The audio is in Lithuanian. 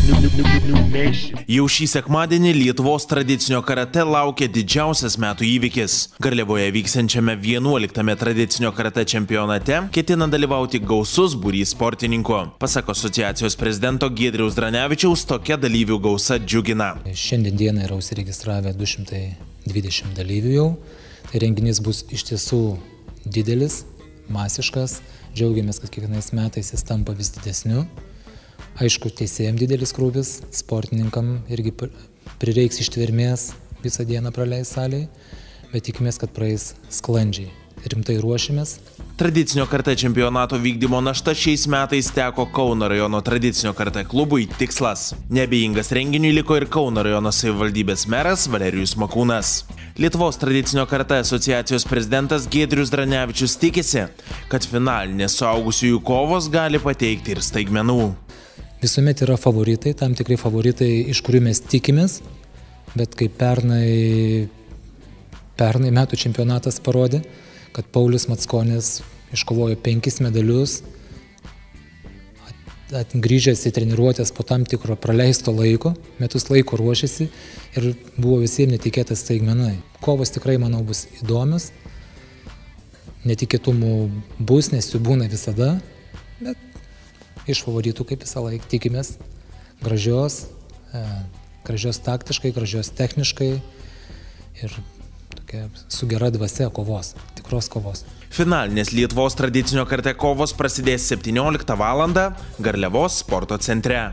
Jau šį sekmadienį Lietuvos tradicinio karate laukia didžiausias metų įvykis. Garliavoje vyksiančiame 11 tradicinio karate čempionate ketina dalyvauti gausus būrys sportininkų. Pasak asociacijos prezidento Giedriaus Dranevičiaus, tokia dalyvių gausa džiugina. Šiandien dieną yra užsiregistravę 220 dalyvių jau. Tai renginys bus iš tiesų didelis, masiškas. Džiaugiamės, kad kiekvienais metais jis tampa vis didesniu. Aišku, teisėjams didelis krūvis, sportininkam irgi prireiks ištvermės visą dieną praleis salėje, bet tikimės, kad praeis sklandžiai. Rimtai ruošimės. Tradicinio karate čempionato vykdymo našta šiais metais teko Kauno rajono tradicinio karate klubui Tikslas. Neabejingas renginiui liko ir Kauno rajono savivaldybės meras Valerijus Makūnas. Lietuvos tradicinio karate asociacijos prezidentas Giedrius Dranevičius tikisi, kad finalinės suaugusiųjų kovos gali pateikti ir staigmenų. Visuomet yra favoritai, tam tikrai favoritai, iš kurių mes tikimės, bet kaip pernai metų čempionatas parodė, kad Paulius Mackonis iškovojo 5 medalius, grįžęs į treniruotės po tam tikro praleisto laiko, metus laiko ruošėsi ir buvo visiems netikėtas staigmenai. Kovos tikrai, manau, bus įdomios, netikėtumų bus, nes jų būna visada, bet iš favoritų, kaip visą laiką, tikimės gražios taktiškai, gražios techniškai ir tokia su gera dvasia kovos, tikros kovos. Finalinės Lietuvos tradicinio karate kovos prasidės 17 val. Garliavos sporto centre.